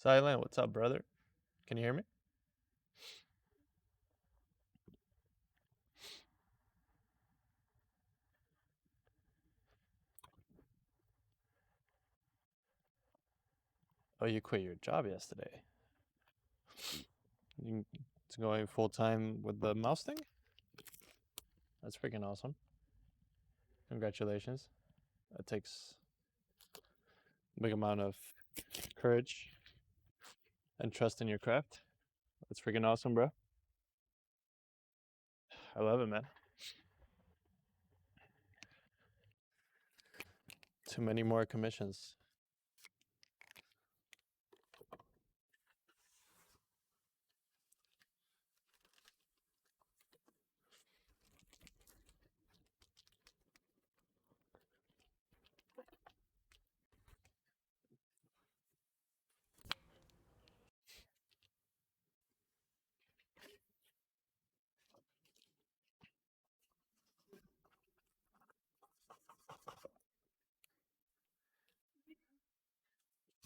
Silent, what's up, brother? Can you hear me? Oh, you quit your job yesterday. It's going full time with the mouse thing? That's freaking awesome. Congratulations. That takes a big amount of courage and trust in your craft. That's freaking awesome, bro. I love it, man. Too many more commissions.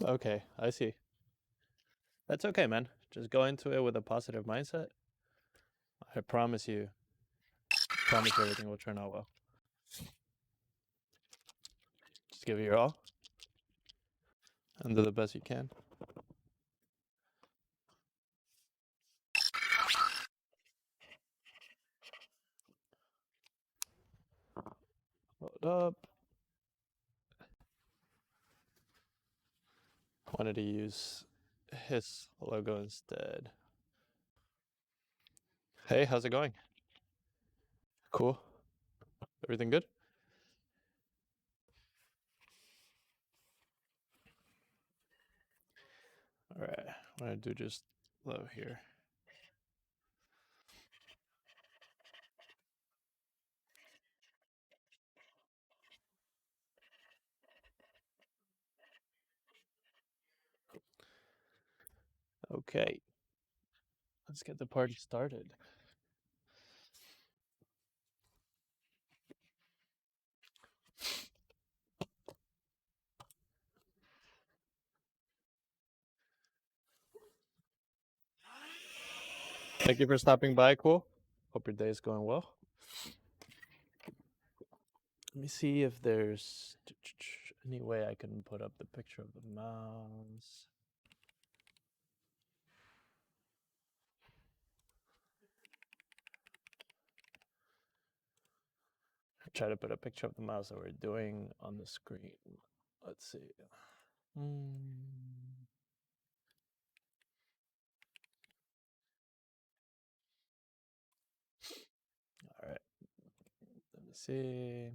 Okay, I see. That's okay, man. Just go into it with a positive mindset. I promise you everything will turn out well. Just give it your all and do the best you can. Hold up. Wanted to use his logo instead. Hey, how's it going? Cool. Everything good? All right, I'm gonna do just Lough here. Okay, let's get the party started. Thank you for stopping by, cool. Hope your day is going well. Let me see if there's any way I can put up the picture of the mouse. Try to put a picture of the mouse that we're doing on the screen. Let's see. All right. Let me see.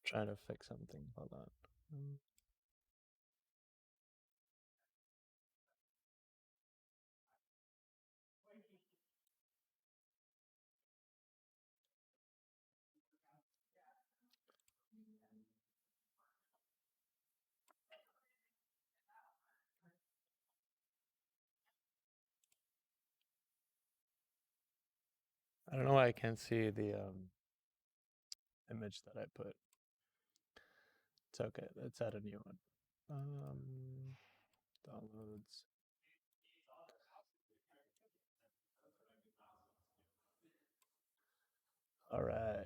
Trying to fix something. Hold on. I don't know why I can't see the image that I put. It's okay. Let's add a new one. Downloads. All right.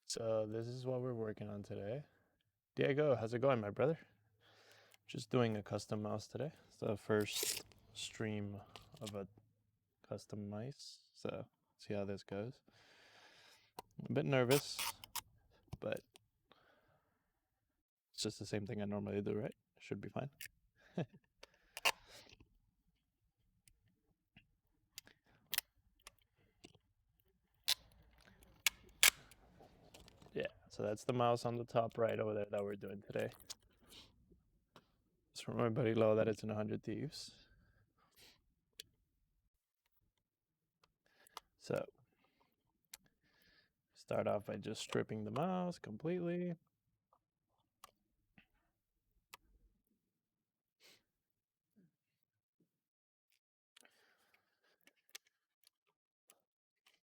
So this is what we're working on today. Diego, how's it going, my brother? Just doing a custom mouse today. It's the first stream of a custom mice. So see how this goes. I'm a bit nervous, but it's just the same thing I normally do, right? Should be fine. Yeah, so that's the mouse on the top right over there that we're doing today. Just from my buddy Lough that it's in 100 Thieves. So, Start off by just stripping the mouse completely.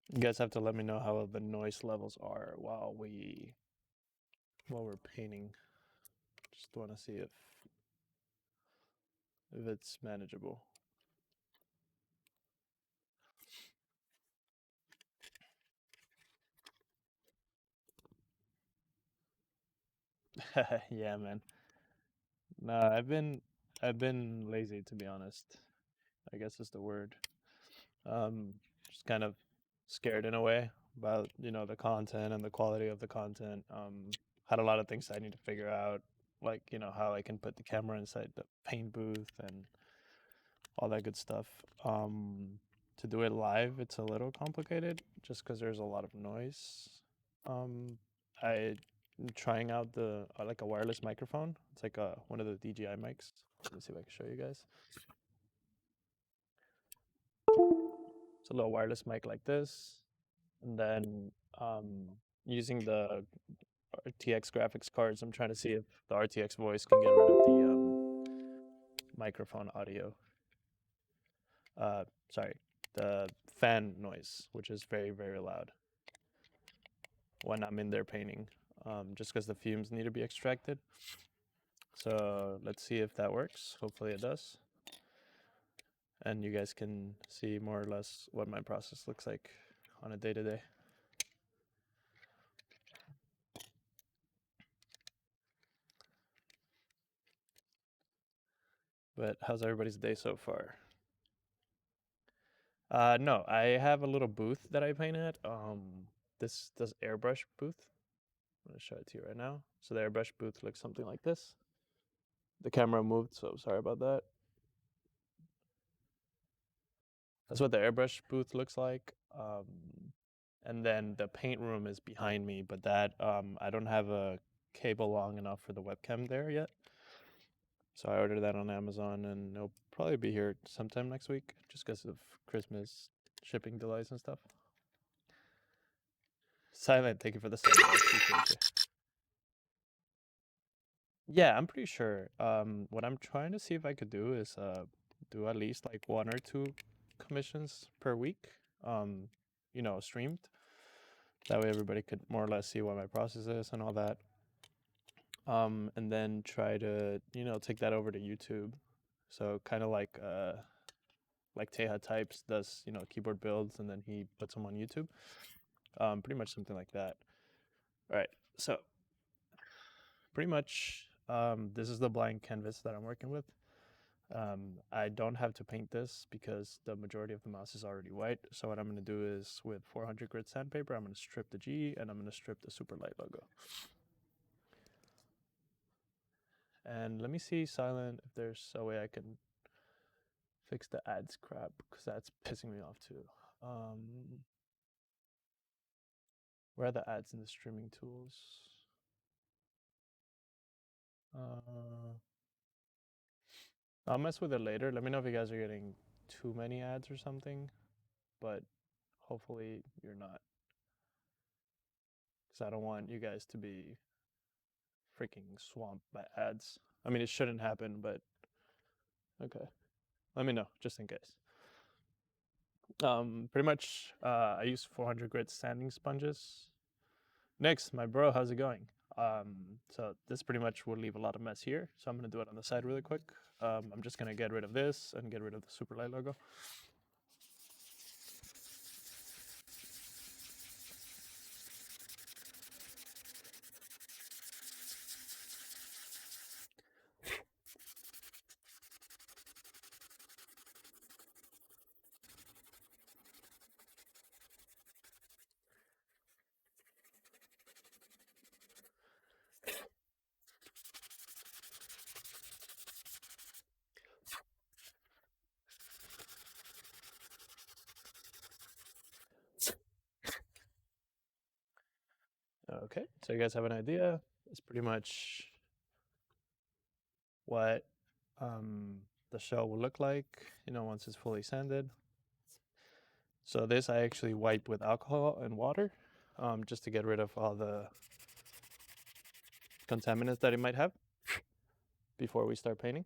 You guys have to let me know how the noise levels are while we're painting. Just want to see if it's manageable. Yeah, man. Nah, I've been lazy, to be honest. I guess is the word. Just kind of scared in a way about the content and the quality of the content. Had a lot of things I need to figure out, like how I can put the camera inside the paint booth and all that good stuff. To do it live, it's a little complicated just because there's a lot of noise. I'm trying out the like a wireless microphone. It's like one of the DJI mics. Let me see if I can show you guys. It's a little wireless mic like this, and then using the RTX graphics cards, I'm trying to see if the RTX voice can get rid of the microphone audio. Sorry, the fan noise, which is very, very loud when I'm in there painting, just because the fumes need to be extracted. So let's see if that works. Hopefully it does. And you guys can see more or less what my process looks like on a day-to-day. But how's everybody's day so far? No, I have a little booth that I paint at. This airbrush booth. I'm gonna show it to you right now. So the airbrush booth looks something like this. The camera moved, so sorry about that. That's what the airbrush booth looks like. And then the paint room is behind me, but that I don't have a cable long enough for the webcam there yet. So I ordered that on Amazon, and it'll probably be here sometime next week, just because of Christmas shipping delays and stuff. Silent, thank you for the sub. I appreciate you. Yeah, I'm pretty sure. What I'm trying to see if I could do is do at least like 1 or 2 commissions per week, streamed. That way everybody could more or less see what my process is and all that. And then try to, take that over to YouTube. So kind of like Teja Types does, keyboard builds and then he puts them on YouTube. Pretty much something like that. All right, so pretty much this is the blank canvas that I'm working with. I don't have to paint this because the majority of the mouse is already white. So what I'm going to do is with 400 grit sandpaper, I'm going to strip the G and I'm going to strip the super light logo. And let me see, Silent, if there's a way I can fix the ads crap, because that's pissing me off too. Where are the ads in the streaming tools? I'll mess with it later. Let me know if you guys are getting too many ads or something, but hopefully you're not, because I don't want you guys to be freaking swamped by ads. I mean, it shouldn't happen, but okay. Let me know, just in case. Pretty much, I use 400 grit sanding sponges. Next, my bro, how's it going? So this pretty much will leave a lot of mess here. So I'm gonna do it on the side really quick. I'm just gonna get rid of this and get rid of the super light logo. Okay, so you guys have an idea. It's pretty much what the shell will look like, once it's fully sanded. So this I actually wipe with alcohol and water. just to get rid of all the contaminants that it might have before we start painting.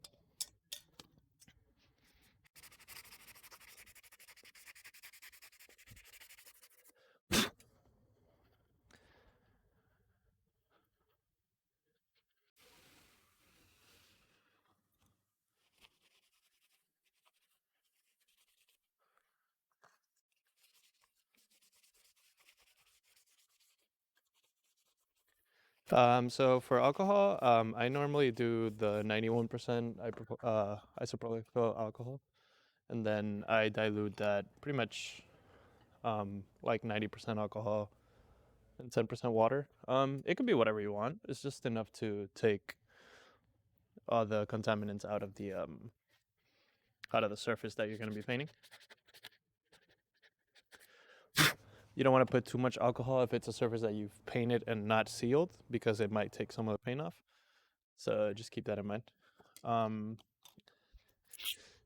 So for alcohol, I normally do the 91% isopropyl alcohol, and then I dilute that pretty much like 90% alcohol and 10% water. It could be whatever you want. It's just enough to take all the contaminants out of the surface that you're going to be painting. You don't want to put too much alcohol if it's a surface that you've painted and not sealed, because it might take some of the paint off. So just keep that in mind.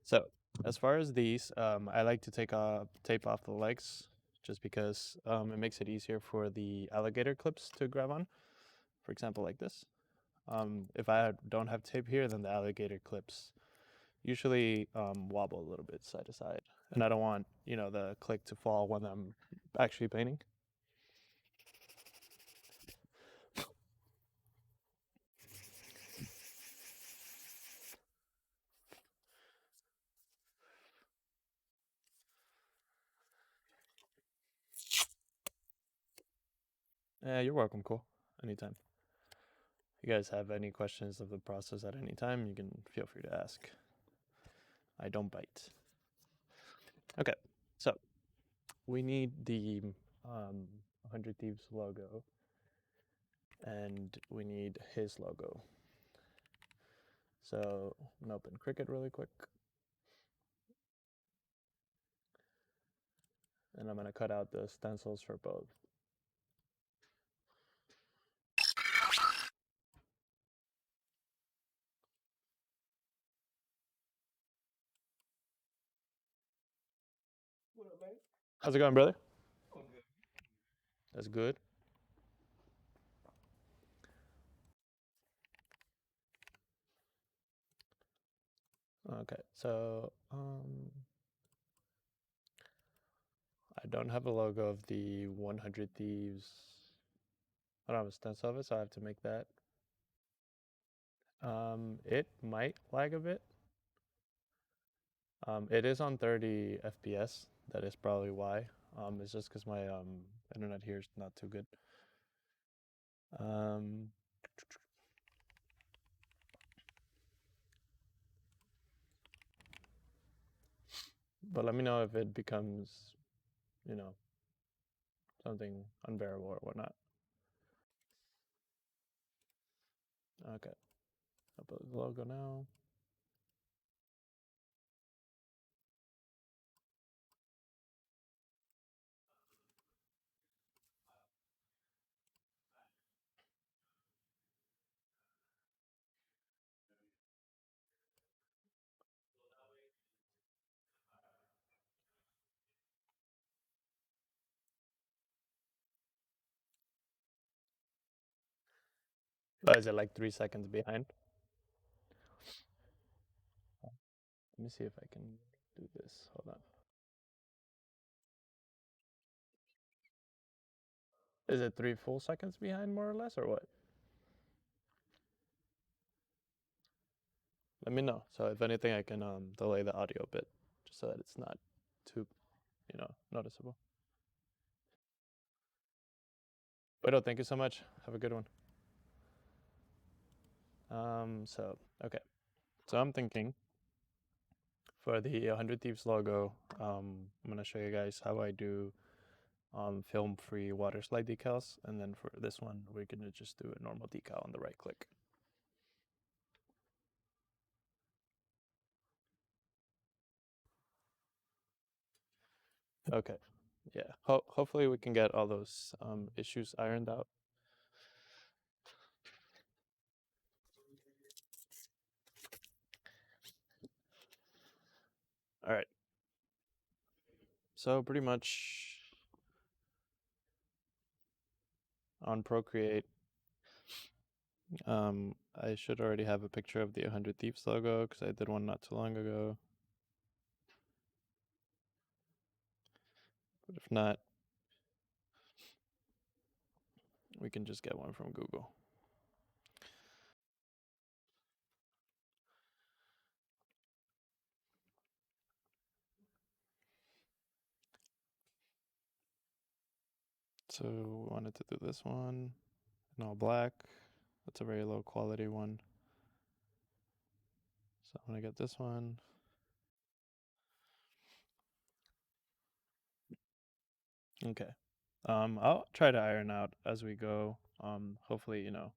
So as far as these, I like to tape off the legs, just because it makes it easier for the alligator clips to grab on. For example, like this. If I don't have tape here, then the alligator clips usually wobble a little bit side to side, and I don't want the click to fall when I'm actually painting. You're welcome, Cole. Anytime. If you guys have any questions of the process at any time, you can feel free to ask. I don't bite. Okay, so we need the 100 Thieves logo, and we need his logo. So I'm gonna open Cricut really quick, and I'm gonna cut out the stencils for both. What up, man? How's it going, brother? Oh, good. That's good. Okay, so I don't have a logo of the 100 Thieves. I don't have a stencil of it, so I have to make that. It might lag a bit. It is on 30 FPS. That is probably why. It's just because my internet here is not too good. But let me know if it becomes, something unbearable or whatnot. Okay, I'll put the logo now. Oh, is it like 3 seconds behind? Let me see if I can do this. Hold on. Is it 3 full seconds behind, more or less, or what? Let me know. So if anything, I can delay the audio a bit, just so that it's not too, noticeable. But thank you so much. Have a good one. Okay. So I'm thinking for the 100 Thieves logo, I'm gonna show you guys how I do film-free water slide decals, and then for this one, we're gonna just do a normal decal on the right click. Okay, yeah. Hopefully we can get all those issues ironed out. All right. So pretty much on Procreate. I should already have a picture of the 100 Thieves logo because I did one not too long ago. But if not, we can just get one from Google. So we wanted to do this one in all black. That's a very low quality one. So I'm gonna get this one. Okay. I'll try to iron out as we go. Hopefully, you know,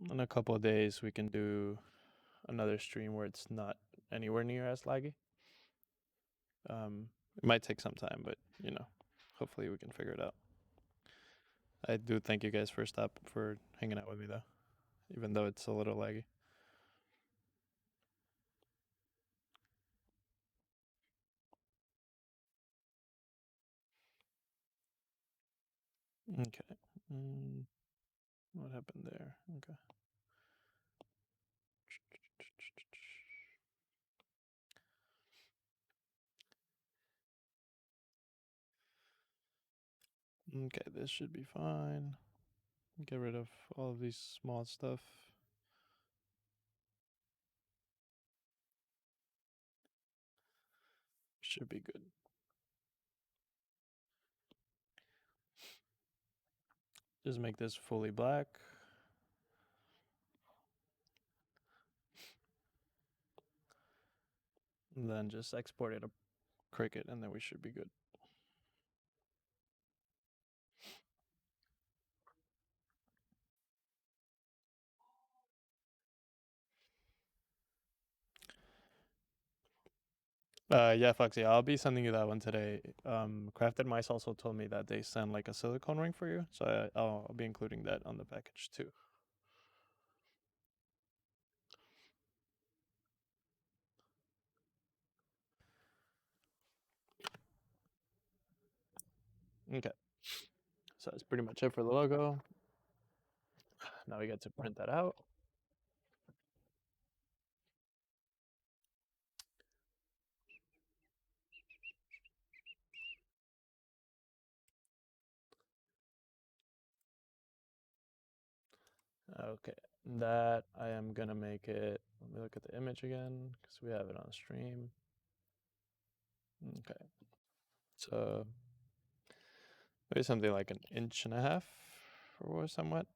in a couple of days we can do another stream where it's not anywhere near as laggy. It might take some time, but you know, hopefully we can figure it out. I do thank you guys for hanging out with me though, even though it's a little laggy. Okay. What happened there? Okay. Okay, this should be fine. Get rid of all of these small stuff. Should be good. Just make this fully black. And then just export it a Cricut and then we should be good. Yeah, Foxy, I'll be sending you that one today. Crafted Mice also told me that they send like a silicone ring for you, so I'll be including that on the package too. Okay, so that's pretty much it for the logo. Now we get to print that out. Okay, that I am gonna make it. Let me look at the image again because we have it on stream. Okay, so maybe something like 1.5 inches or somewhat,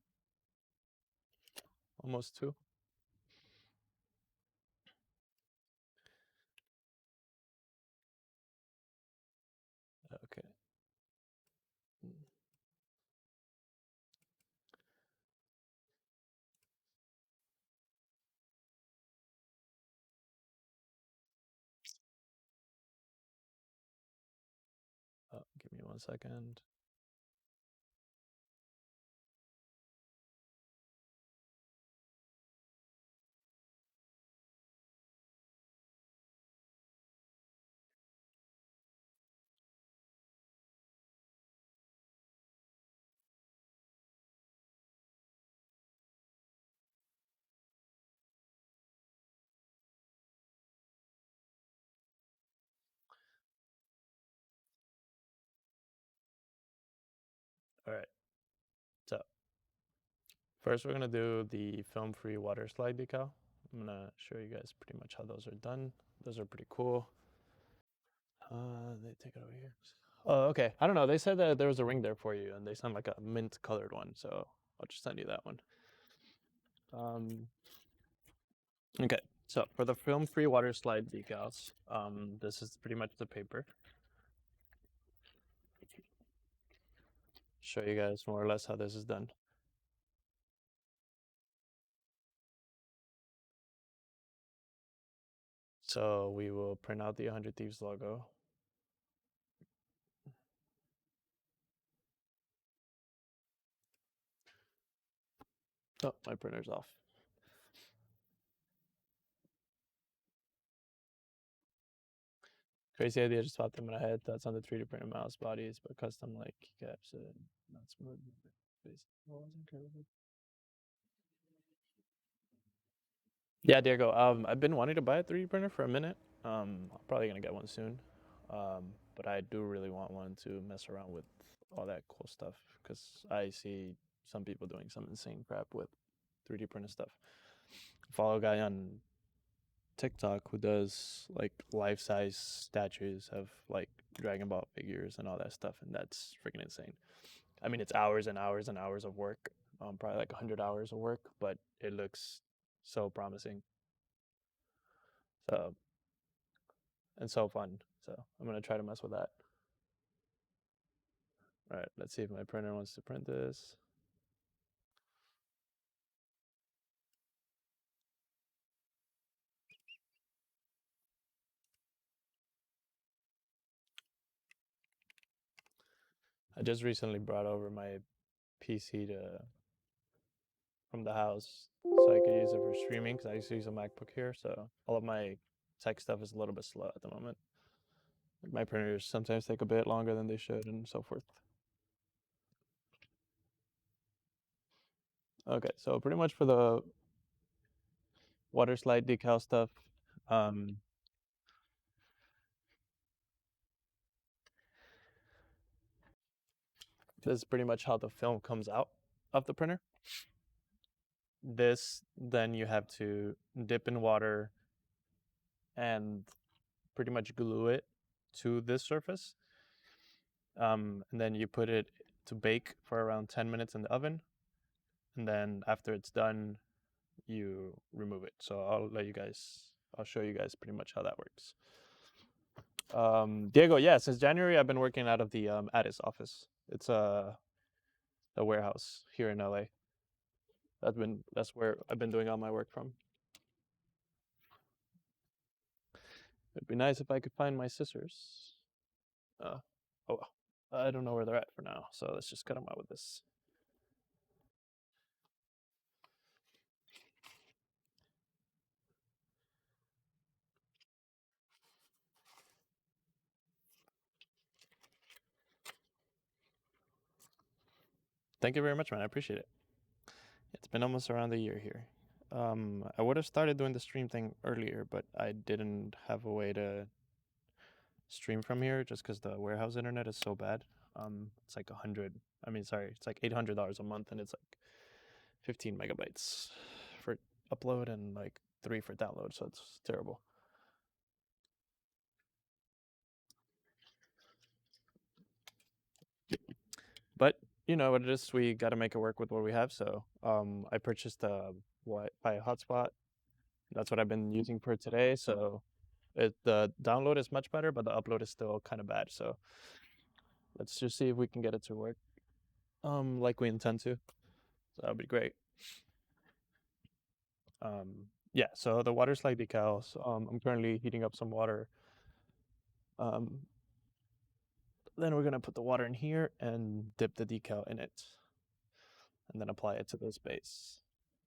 almost 2. Okay. Give me 1 second. All right. So first, we're gonna do the film-free water slide decal. I'm gonna show you guys pretty much how those are done. Those are pretty cool. They take it over here. Oh, okay. I don't know. They said that there was a ring there for you, and they sent like a mint-colored one, so I'll just send you that one. Okay. So for the film-free water slide decals, this is pretty much the paper. Show you guys more or less how this is done. So we will print out the 100 Thieves logo. Oh, my printer's off. Crazy idea just popped in my head. That's on the 3D printed mouse bodies, but custom like caps it. Not smooth. Yeah, Diego. I've been wanting to buy a 3D printer for a minute. I'm probably gonna get one soon. But I do really want one to mess around with all that cool stuff because I see some people doing some insane crap with 3D printed stuff. I follow a guy on TikTok who does like life size statues of like Dragon Ball figures and all that stuff, and that's freaking insane. I mean, it's hours and hours and hours of work, probably like 100 hours of work, but it looks so promising. So and so fun. So I'm gonna try to mess with that. All right, let's see if my printer wants to print this. I just recently brought over my PC to from the house so I could use it for streaming because I used to use a MacBook here. So all of my tech stuff is a little bit slow at the moment. My printers sometimes take a bit longer than they should, and so forth. Okay, so pretty much for the water slide decal stuff, um, this is pretty much how the film comes out of the printer. This, then you have to dip in water and pretty much glue it to this surface. And then you put it to bake for around 10 minutes in the oven. And then after it's done, you remove it. So I'll show you guys pretty much how that works. Diego, yeah, since January, I've been working out of the Addis office. It's a warehouse here in LA. That's where I've been doing all my work from. It'd be nice if I could find my scissors. Oh well, I don't know where they're at for now, so let's just cut them out with this. Thank you very much, man. I appreciate it. It's been almost around a year here. I would have started doing the stream thing earlier, but I didn't have a way to stream from here just because the warehouse internet is so bad. It's like 100. I mean, sorry, it's like $800 a month, and it's like 15 megabytes for upload and like 3 for download. So it's terrible. But you know what it is. We got to make it work with what we have. So I purchased a Wi-Fi hotspot. That's what I've been using for today. So the download is much better, but the upload is still kind of bad. So let's just see if we can get it to work like we intend to. So that would be great. Yeah, so the water slide decals, I'm currently heating up some water. Then we're gonna put the water in here and dip the decal in it, and then apply it to this base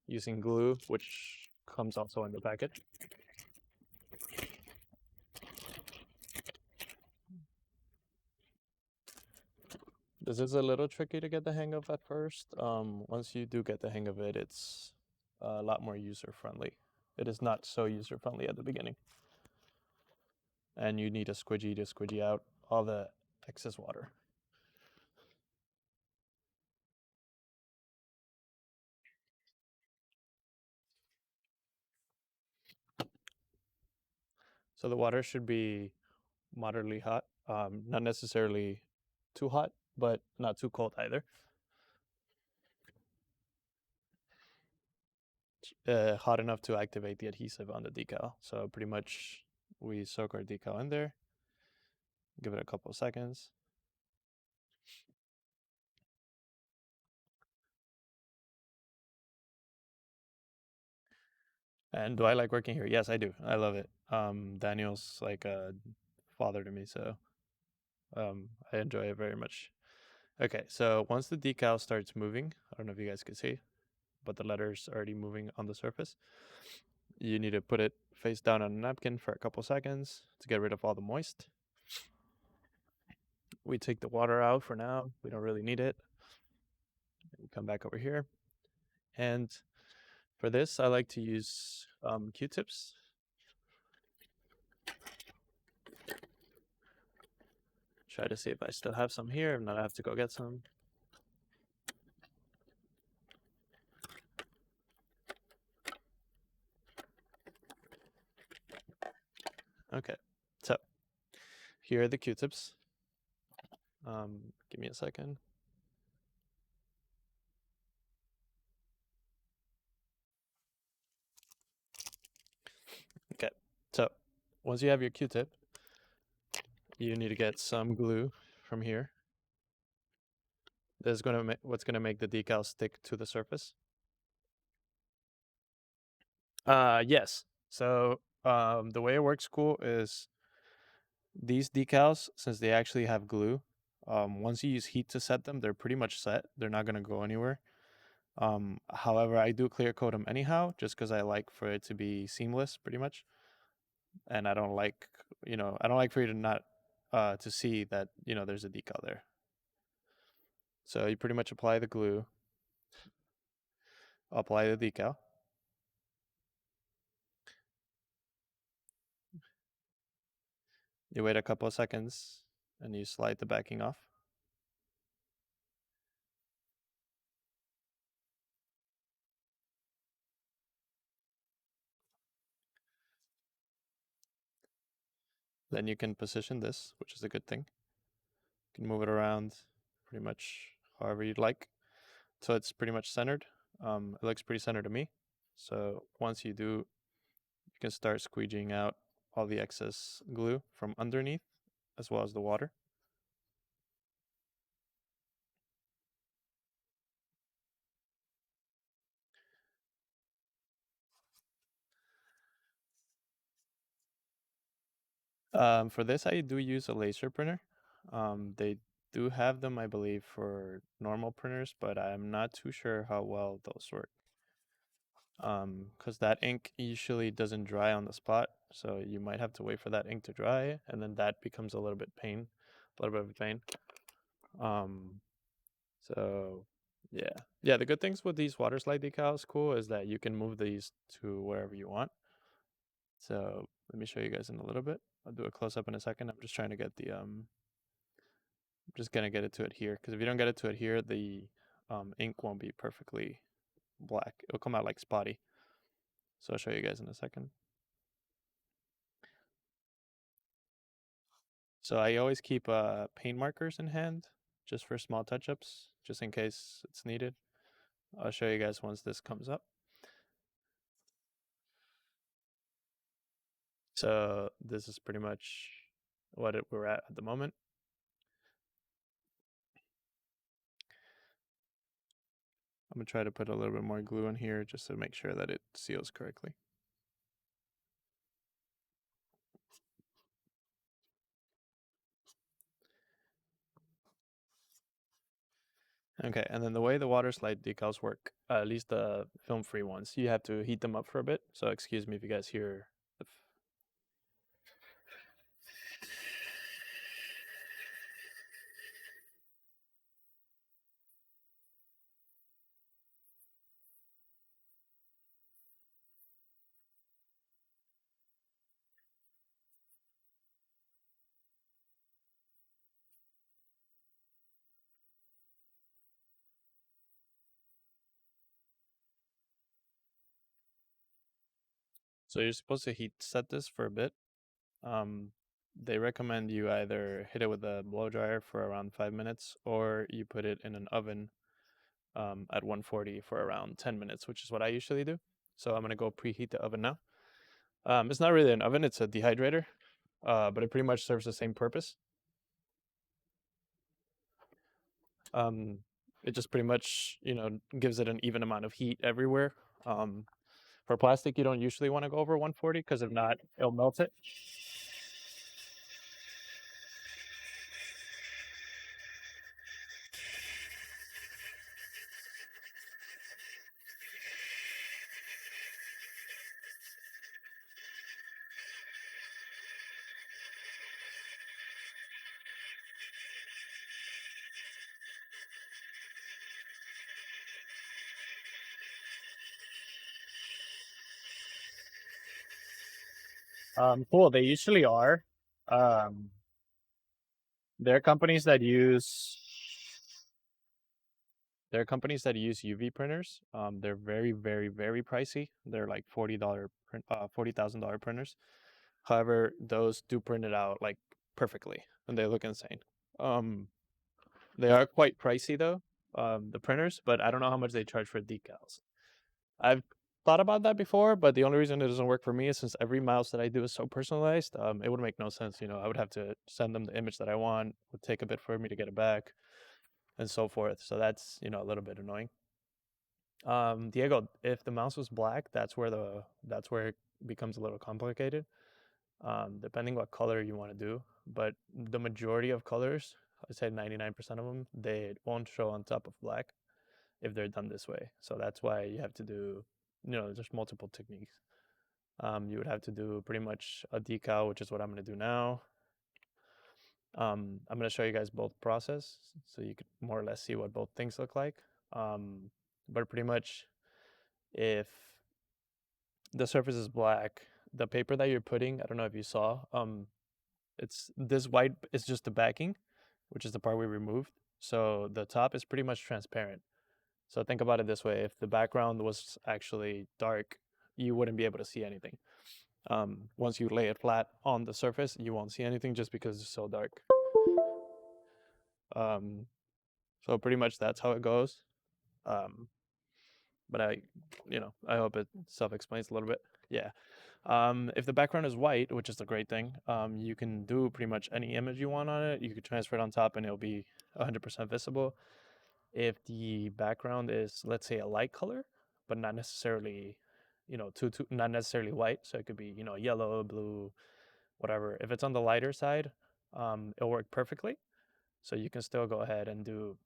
using glue, which comes also in the package. This is a little tricky to get the hang of at first. Once you do get the hang of it, it's a lot more user friendly. It is not so user friendly at the beginning. And you need a squidgy to squidgy out all the excess water. So the water should be moderately hot, not necessarily too hot, but not too cold either. Hot enough to activate the adhesive on the decal. So pretty much we soak our decal in there, give it a couple of seconds. And do I like working here? Yes, I do. I love it. Daniel's like a father to me, so I enjoy it very much. Okay, so once the decal starts moving, I don't know if you guys can see, but the letter's already moving on the surface. You need to put it face down on a napkin for a couple seconds to get rid of all the moist. We take the water out for now. We don't really need it. come back over here. And for this, I like to use Q-tips. Try to see if I still have some here. If not, I have to go get some. Okay, so here are the Q-tips. Give me a second. Okay, so once you have your Q-tip, you need to get some glue from here. This is what's gonna make the decal stick to the surface. Yes. So the way it works cool is these decals, since they actually have glue, once you use heat to set them, they're pretty much set. They're not gonna go anywhere. However, I do clear coat them anyhow, just because I like for it to be seamless, pretty much. And I don't like, I don't like for you to not to see that there's a decal there. So you pretty much apply the glue, apply the decal. You wait a couple of seconds, and you slide the backing off. Then you can position this, which is a good thing. You can move it around pretty much however you'd like. So it's pretty much centered. It looks pretty centered to me. So once you do, you can start squeegeeing out all the excess glue from underneath, as well as the water. For this, I do use a laser printer. They do have them, I believe, for normal printers, but I'm not too sure how well those work. Because that ink usually doesn't dry on the spot, so you might have to wait for that ink to dry, and then that becomes a little bit of a pain. So yeah. The good things with these water slide decals, cool, is that you can move these to wherever you want. So let me show you guys in a little bit. I'll do a close up in a second. I'm just trying to get the I'm just gonna get it to adhere, because if you don't get it to adhere, the ink won't be perfectly black. It'll come out like spotty. So I'll show you guys in a second. So I always keep paint markers in hand, just for small touch-ups, just in case it's needed. I'll show you guys once this comes up. So this is pretty much what we're at the moment. I'm gonna try to put a little bit more glue in here just to make sure that it seals correctly. Okay, and then the way the water slide decals work, at least the film-free ones, you have to heat them up for a bit. So excuse me if you guys hear the So you're supposed to heat set this for a bit. They recommend you either hit it with a blow dryer for around 5 minutes, or you put it in an oven at 140 for around 10 minutes, which is what I usually do. So I'm gonna go preheat the oven now. It's not really an oven, it's a dehydrator, but it pretty much serves the same purpose. It just pretty much, gives it an even amount of heat everywhere. For plastic, you don't usually want to go over 140, because if not, it'll melt it. Cool. They usually are. Um, there are companies that use UV printers. They're very, very, very pricey. They're like $40,000 printers. However, those do print it out like perfectly, and they look insane. They are quite pricey though, the printers, but I don't know how much they charge for decals. I've thought about that before, but the only reason it doesn't work for me is since every mouse that I do is so personalized, it would make no sense. I would have to send them the image that I want. It would take a bit for me to get it back, and so forth. So that's a little bit annoying. Diego, if the mouse was black, that's where it becomes a little complicated. Depending what color you want to do, but the majority of colors, I'd say 99% of them, they won't show on top of black if they're done this way. So that's why you have to do, there's multiple techniques. You would have to do pretty much a decal, which is what I'm going to do now. I'm going to show you guys both process so you could more or less see what both things look like. But pretty much if the surface is black, the paper that you're putting, I don't know if you saw, it's this white is just the backing, which is the part we removed. So the top is pretty much transparent. So think about it this way: if the background was actually dark, you wouldn't be able to see anything. Once you lay it flat on the surface, you won't see anything just because it's so dark. Um, so pretty much that's how it goes. Um, but I hope it self-explains a little bit. Yeah. If the background is white, which is the great thing, you can do pretty much any image you want on it. You could transfer it on top and it'll be 100% visible. If the background is, let's say, a light color, but not necessarily, not necessarily white, so it could be, yellow, blue, whatever. If it's on the lighter side, it'll work perfectly. So you can still go ahead and do,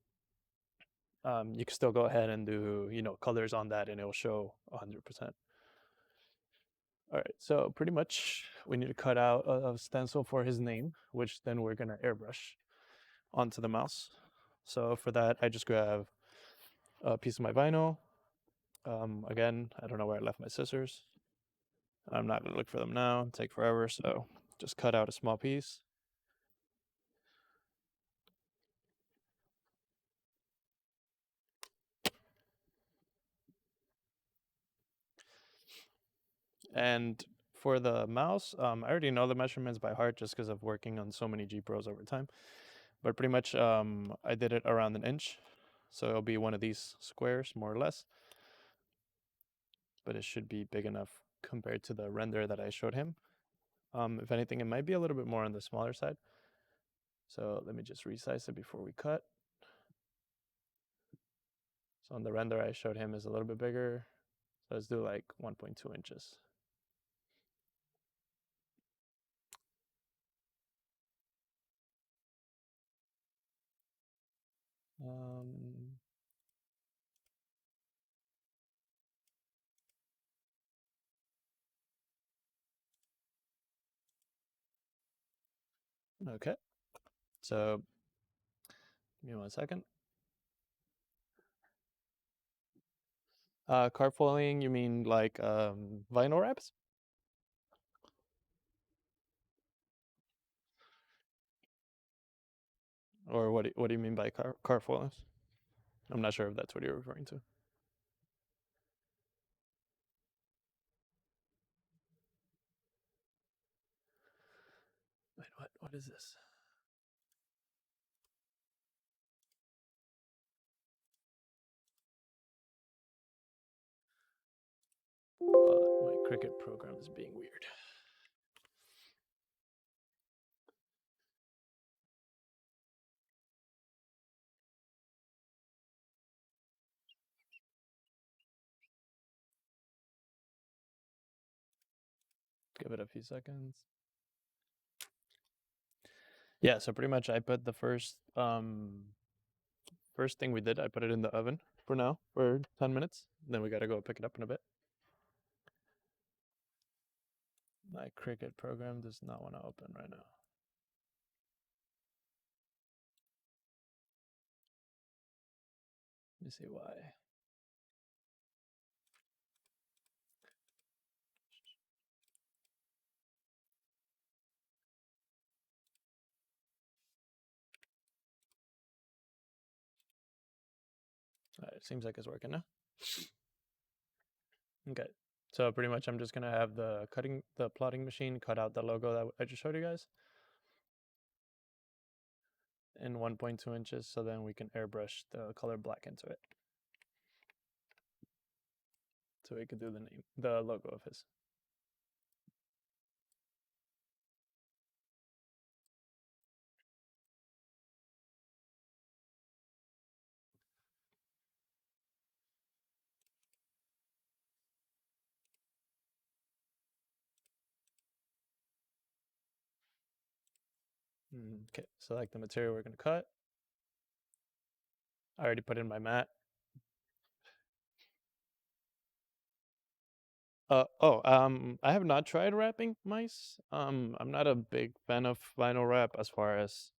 colors on that, and it'll show 100%. All right, so pretty much we need to cut out a stencil for his name, which then we're gonna airbrush onto the mouse. So for that, I just grab a piece of my vinyl. Again, I don't know where I left my scissors. I'm not gonna look for them now, it'll take forever, so just cut out a small piece. And for the mouse, I already know the measurements by heart just because of working on so many G Pros over time. But pretty much I did it around 1 inch. So it'll be one of these squares, more or less. But it should be big enough compared to the render that I showed him. If anything, it might be a little bit more on the smaller side. So let me just resize it before we cut. So on the render I showed him is a little bit bigger. So let's do like 1.2 inches. Okay, so give me 1 second. Card foiling, you mean like vinyl wraps? Or what do you mean by card foilings? I'm not sure if that's what you're referring to. Wait, what is this? My Cricut program is being weird. Give it a few seconds. Yeah, so pretty much I put the first thing we did, I put it in the oven for now for 10 minutes. Then we gotta go pick it up in a bit. My Cricut program does not want to open right now. Let me see why. It seems like it's working now. Okay, so pretty much I'm just gonna have the plotting machine cut out the logo that I just showed you guys in 1.2 inches, so then we can airbrush the color black into it. So we could do the logo of his. Okay, select the material we're gonna cut. I already put in my mat. I have not tried wrapping mice. I'm not a big fan of vinyl wrap as far as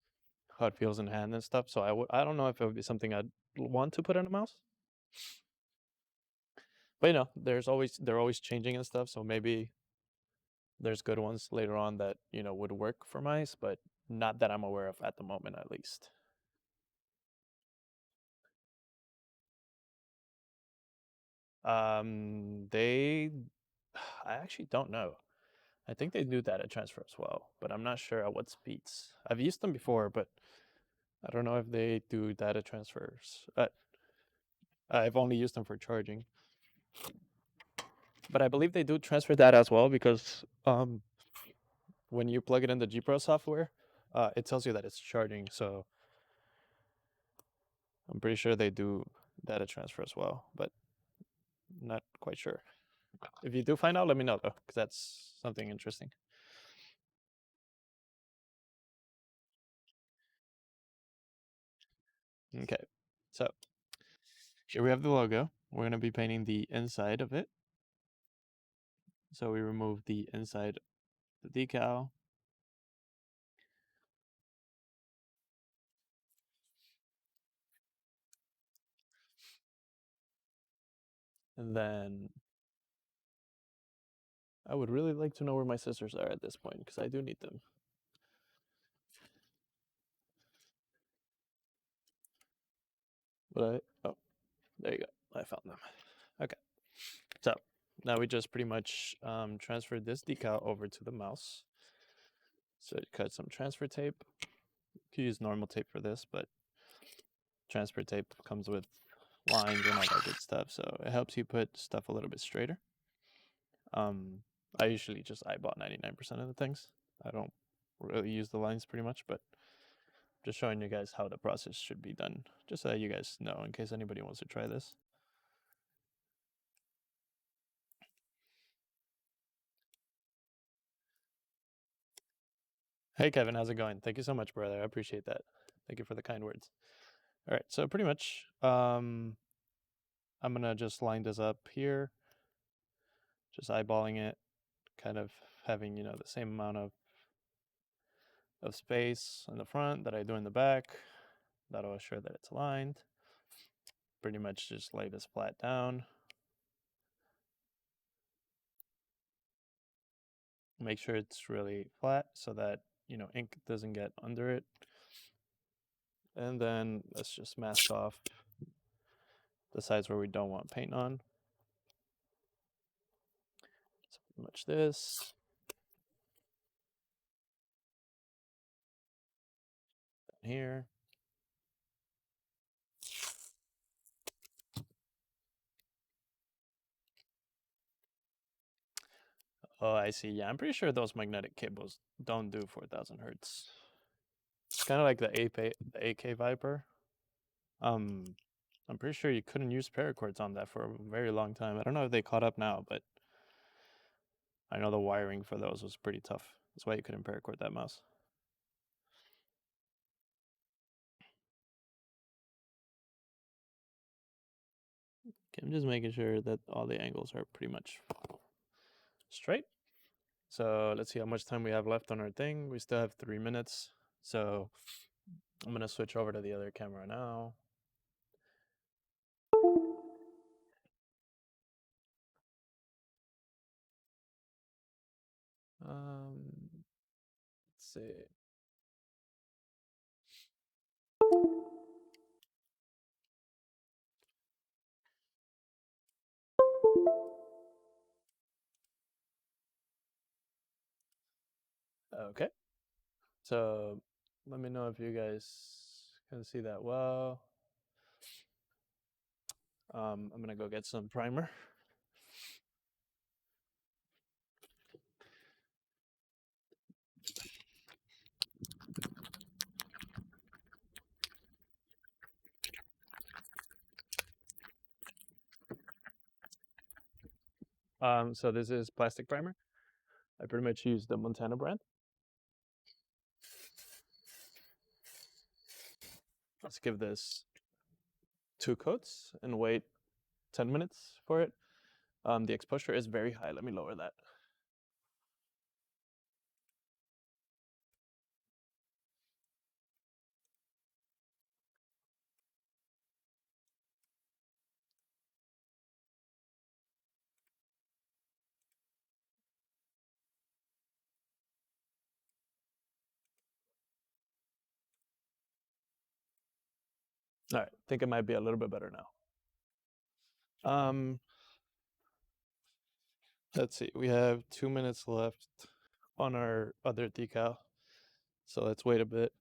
how it feels in hand and stuff. So I don't know if it would be something I'd want to put on a mouse. But you know, they're always changing and stuff. So maybe there's good ones later on that would work for mice, but not that I'm aware of at the moment, at least. They, I actually don't know. I think they do data transfer as well, but I'm not sure at what speeds. I've used them before, but I don't know if they do data transfers. I've only used them for charging. But I believe they do transfer data as well because when you plug it in the GPro software, it tells you that it's charging. So I'm pretty sure they do data transfer as well, but not quite sure. If you do find out, let me know though, because that's something interesting. Okay, so here we have the logo. We're going to be painting the inside of it. So we remove the inside of the decal. And then I would really like to know where my scissors are at this point because I do need them. Oh, there you go. I found them. Okay. So now we just pretty much transferred this decal over to the mouse. So cut some transfer tape. You could use normal tape for this, but transfer tape comes with lines and all that good stuff. So it helps you put stuff a little bit straighter. I usually just eyeball 99% of the things. I don't really use the lines pretty much, but just showing you guys how the process should be done, just so that you guys know in case anybody wants to try this. Hey Kevin, how's it going? Thank you so much, brother. I appreciate that. Thank you for the kind words. All right, so pretty much, I'm gonna just line this up here, just eyeballing it, kind of having the same amount of space in the front that I do in the back. That'll assure that it's aligned. Pretty much just lay this flat down. Make sure it's really flat so that ink doesn't get under it. And then let's just mask off the sides where we don't want paint on. So pretty much this. Here. Oh, I see. Yeah, I'm pretty sure those magnetic cables don't do 4,000 hertz. It's kind of like the AK Viper. I'm pretty sure you couldn't use paracords on that for a very long time. I don't know if they caught up now, but I know the wiring for those was pretty tough. That's why you couldn't paracord that mouse. Okay, I'm just making sure that all the angles are pretty much straight. So let's see how much time we have left on our thing. We still have 3 minutes. So I'm going to switch over to the other camera now. Let's see. Okay. So let me know if you guys can see that well. I'm gonna go get some primer. So this is plastic primer. I pretty much use the Montana brand. Let's give this 2 coats and wait 10 minutes for it. The exposure is very high. Let me lower that. All right, think it might be a little bit better now. Let's see, we have 2 minutes left on our other decal. So let's wait a bit.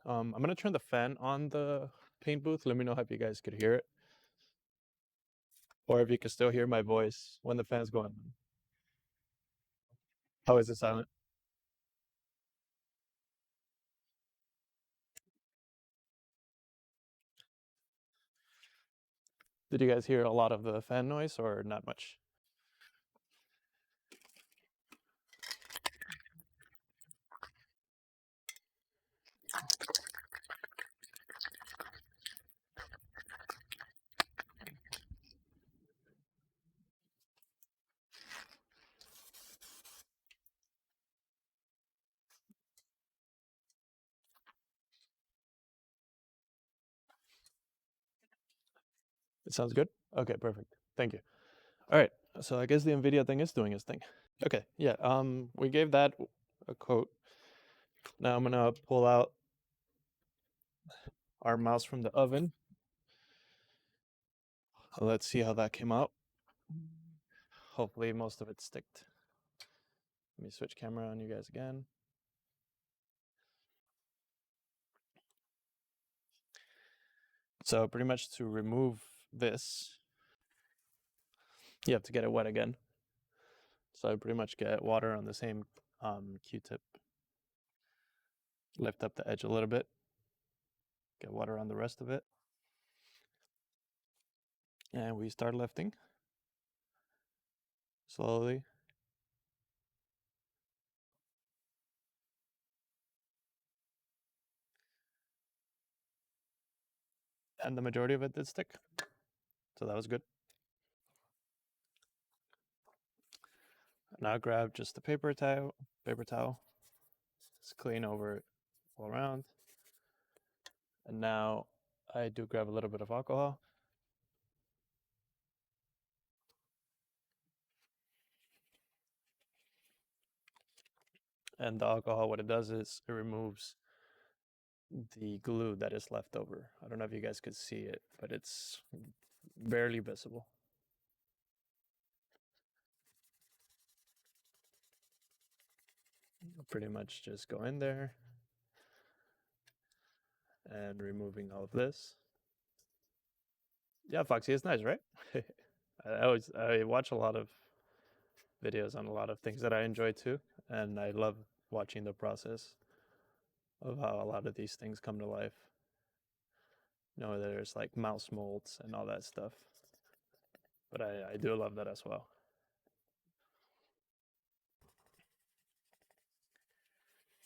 I'm gonna turn the fan on the paint booth. Let me know if you guys could hear it. Or if you can still hear my voice when the fan's going on. How is it silent? Did you guys hear a lot of the fan noise or not much? It sounds good? Okay, perfect. Thank you. All right, so I guess the NVIDIA thing is doing its thing. Okay, yeah, we gave that a coat. Now I'm gonna pull out our mouse from the oven. Let's see how that came out. Hopefully most of it sticked. Let me switch camera on you guys again. So pretty much to remove this, you have to get it wet again. So I pretty much get water on the same Q-tip. Lift up the edge a little bit. Get water on the rest of it. And we start lifting slowly. And the majority of it did stick. So that was good. Now grab just a paper towel. Just clean over it all around. And now I do grab a little bit of alcohol. And the alcohol, what it does is it removes the glue that is left over. I don't know if you guys could see it, but it's barely visible. Pretty much just go in there and removing all of this. Yeah, Foxy, it's nice, right? I watch a lot of videos on a lot of things that I enjoy too, and I love watching the process of how a lot of these things come to life. You know, there's like mouse molds and all that stuff, but I do love that as well.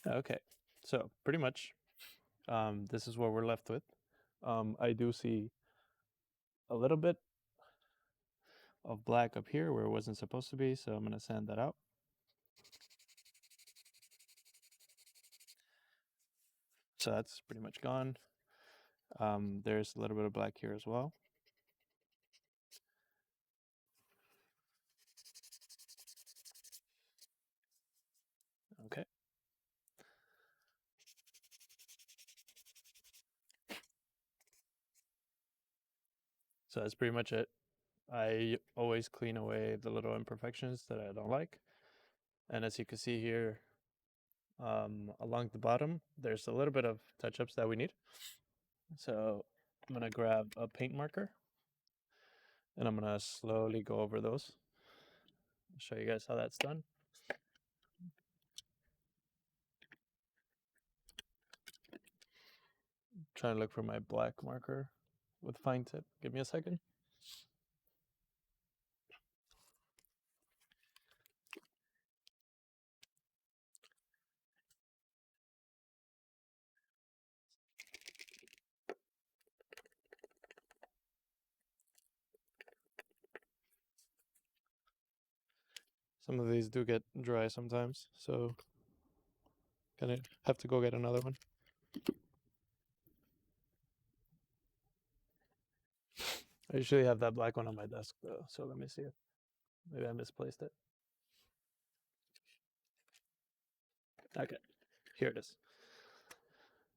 Okay, so pretty much this is what we're left with. I do see a little bit of black up here where it wasn't supposed to be, so I'm going to sand that out. So that's pretty much gone. There's a little bit of black here as well. Okay. So that's pretty much it. I always clean away the little imperfections that I don't like. And as you can see here, along the bottom, there's a little bit of touch-ups that we need. So I'm gonna grab a paint marker and I'm gonna slowly go over those. I'll show you guys how that's done. Trying to look for my black marker with fine tip. Give me a second. Some of these do get dry sometimes, so gonna have to go get another one. I usually have that black one on my desk though, so let me see it. Maybe I misplaced it. Okay, here it is.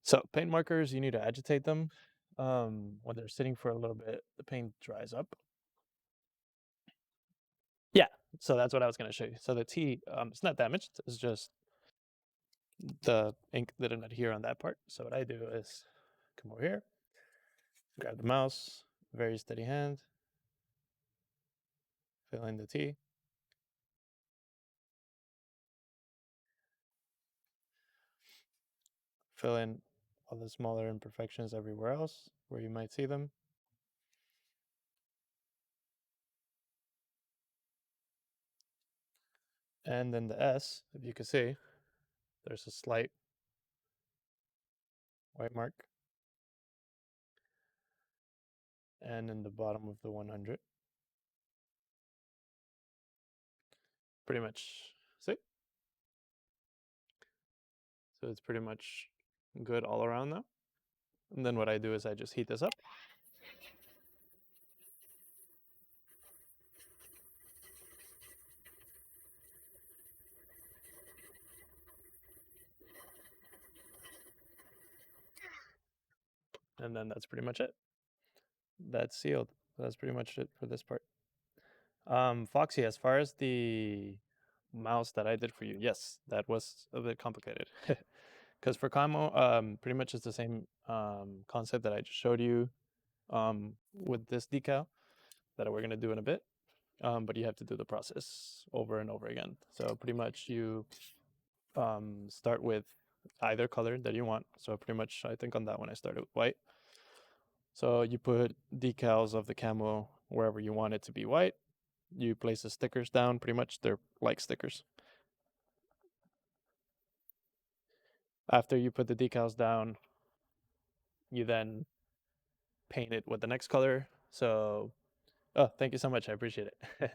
So paint markers, you need to agitate them. When they're sitting for a little bit, the paint dries up. Yeah, so that's what I was going to show you. So the T, it's not damaged. It's just the ink didn't adhere on that part. So what I do is come over here, grab the mouse, very steady hand, fill in the T. Fill in all the smaller imperfections everywhere else where you might see them. And then the S, if you can see, there's a slight white mark. And in the bottom of the 100. Pretty much, see? So it's pretty much good all around now. And then what I do is I just heat this up. And then that's pretty much it. That's sealed. That's pretty much it for this part. Foxy, as far as the mouse that I did for you, yes, that was a bit complicated. Because for Camo, pretty much it's the same concept that I just showed you with this decal that we're going to do in a bit. But you have to do the process over and over again. So pretty much you start with either color that you want. So pretty much I think on that one I started with white. So you put decals of the camo wherever you want it to be white. You place the stickers down, pretty much they're like stickers. After you put the decals down, you then paint it with the next color. So, oh, thank you so much. I appreciate it.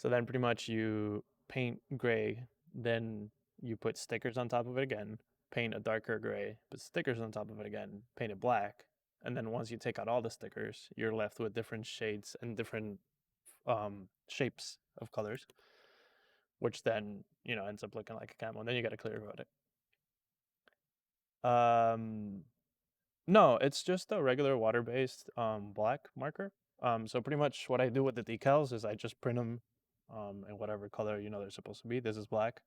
So then pretty much you paint gray, then you put stickers on top of it again, paint a darker gray, put stickers on top of it again, paint it black. And then once you take out all the stickers, you're left with different shades and different shapes of colors, which then, ends up looking like a camo. And then you got to clear about it. No, it's just a regular water-based black marker. So pretty much what I do with the decals is I just print them in whatever color they're supposed to be. This is black.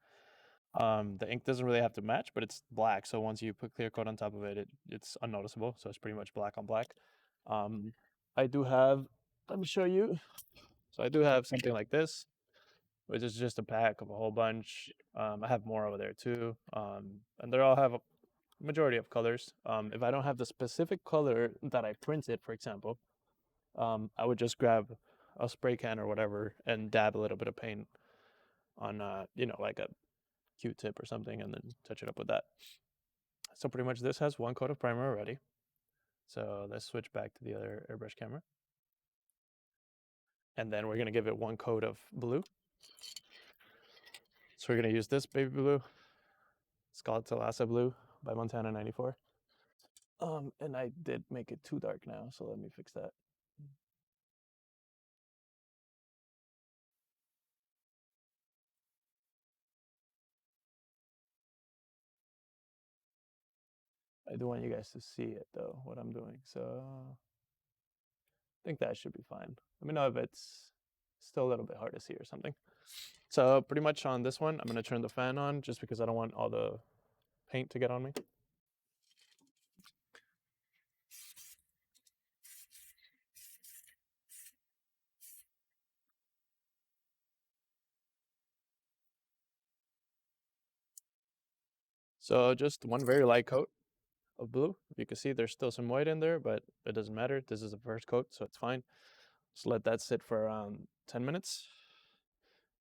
The ink doesn't really have to match, but it's black. So once you put clear coat on top of it, it's unnoticeable. So it's pretty much black on black. I do have, let me show you. So I do have something like this, which is just a pack of a whole bunch. I have more over there too. And they all have a majority of colors. If I don't have the specific color that I printed, for example, I would just grab a spray can or whatever and dab a little bit of paint on, like a Q-tip or something, and then touch it up with that. So pretty much this has one coat of primer already. So let's switch back to the other airbrush camera. And then we're gonna give it one coat of blue. So we're gonna use this baby blue. It's called Thalassa Blue by Montana 94. And I did make it too dark now, so let me fix that. I do want you guys to see it though, what I'm doing. So I think that should be fine. Let me know if it's still a little bit hard to see or something. So pretty much on this one, I'm gonna turn the fan on just because I don't want all the paint to get on me. So just one very light coat of blue. You can see there's still some white in there, but it doesn't matter. This is the first coat, so it's fine. Just let that sit for around 10 minutes.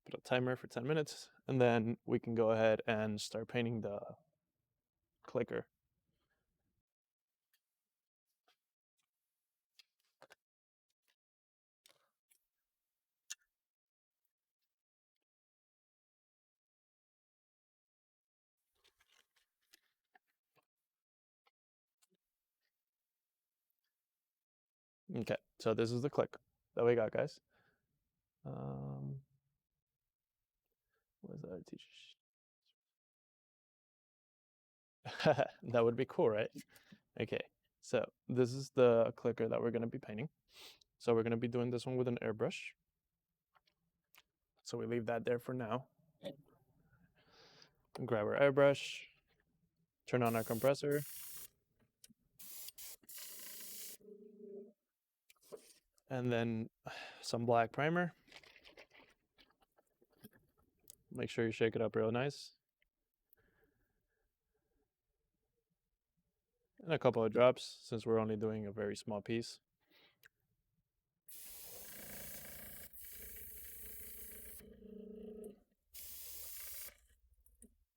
Put a timer for 10 minutes, and then we can go ahead and start painting the clicker. Okay, so this is the click that we got, guys. Where's the other teacher? That would be cool, right? Okay, so this is the clicker that we're going to be painting. So we're going to be doing this one with an airbrush. So we leave that there for now. Grab our airbrush, turn on our compressor, and then some black primer. Make sure you shake it up real nice. And a couple of drops since we're only doing a very small piece.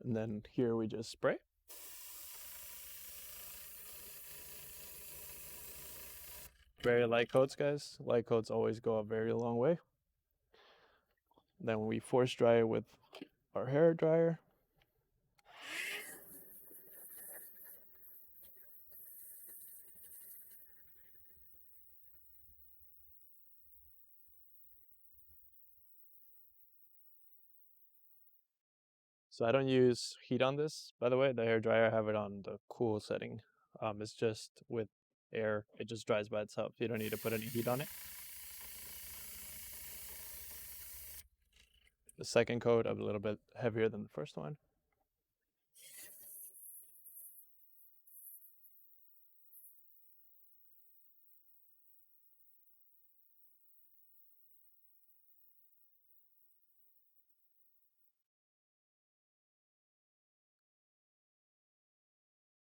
And then here we just spray. Very light coats, guys. Light coats always go a very long way. Then we force dry it with our hair dryer. So I don't use heat on this, by the way. The hair dryer, I have it on the cool setting. It's just with air, it just dries by itself. You don't need to put any heat on it. The second coat, a little bit heavier than the first one.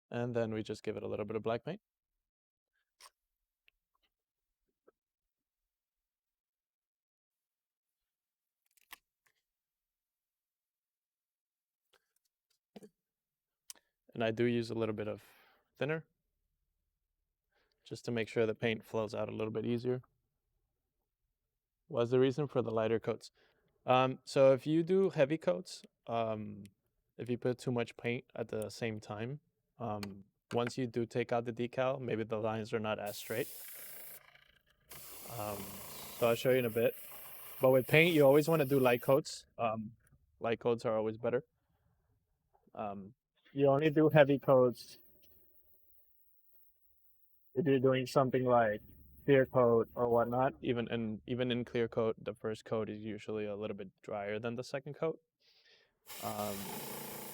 And then we just give it a little bit of black paint. And I do use a little bit of thinner just to make sure the paint flows out a little bit easier. What's the reason for the lighter coats? So if you do heavy coats, if you put too much paint at the same time, once you do take out the decal, maybe the lines are not as straight. So I'll show you in a bit. But with paint, you always want to do light coats. Light coats are always better. You only do heavy coats if you're doing something like clear coat or whatnot. Even in clear coat, the first coat is usually a little bit drier than the second coat.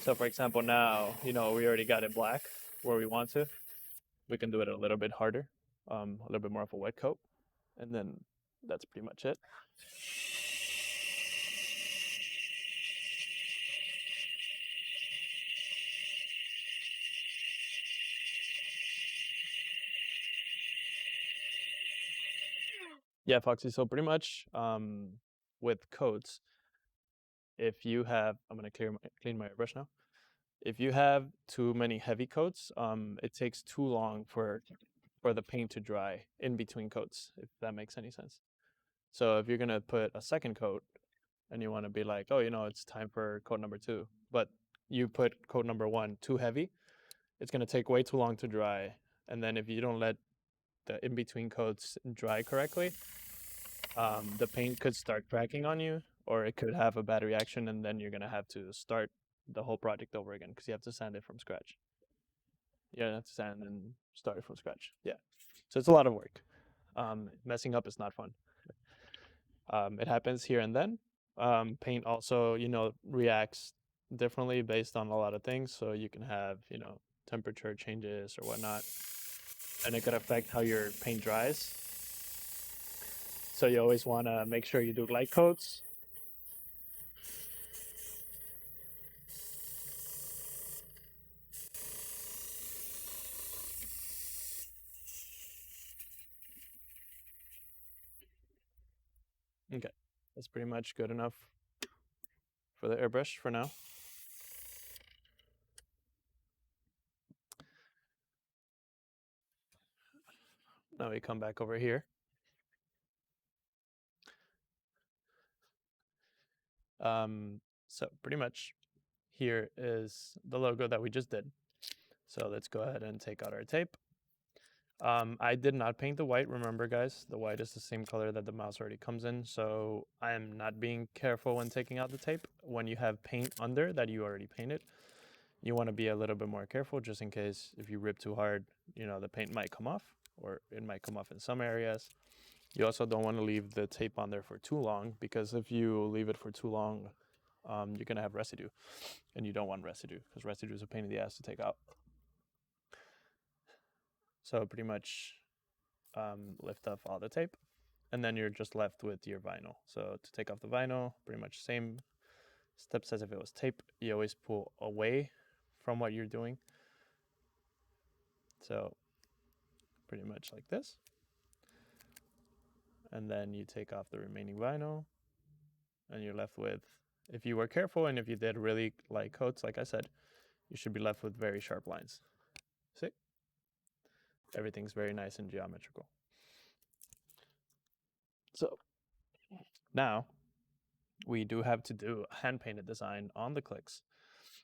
So for example, now, we already got it black where we want to. We can do it a little bit harder, a little bit more of a wet coat. And then that's pretty much it. Yeah, Foxy. So pretty much with coats, if you have, I'm gonna clean my airbrush now. If you have too many heavy coats, it takes too long for the paint to dry in between coats, if that makes any sense. So if you're gonna put a second coat and you want to be like, oh, it's time for coat number 2, but you put coat number 1 too heavy, it's gonna take way too long to dry. And then if you don't let the in-between coats dry correctly, the paint could start cracking on you, or it could have a bad reaction, and then you're gonna have to start the whole project over again because you have to sand it from scratch. You have to sand and start it from scratch. Yeah, so it's a lot of work. Messing up is not fun. It happens here and then, Paint also, reacts differently based on a lot of things. So you can have, temperature changes or whatnot, and it could affect how your paint dries. So you always want to make sure you do light coats. Okay, that's pretty much good enough for the airbrush for now. Now we come back over here. So pretty much here is the logo that we just did. So let's go ahead and take out our tape. I did not paint the white, remember guys, the white is the same color that the mouse already comes in, so I am not being careful when taking out the tape. When you have paint under that you already painted, you want to be a little bit more careful just in case if you rip too hard, the paint might come off, or it might come off in some areas. You also don't want to leave the tape on there for too long, because if you leave it for too long, you're going to have residue, and you don't want residue because residue is a pain in the ass to take out. So pretty much lift off all the tape, and then you're just left with your vinyl. So to take off the vinyl, pretty much same steps as if it was tape. You always pull away from what you're doing. So pretty much like this. And then you take off the remaining vinyl, and you're left with, if you were careful and if you did really light coats, like I said, you should be left with very sharp lines. See? Everything's very nice and geometrical. So now we do have to do a hand-painted design on the clicks.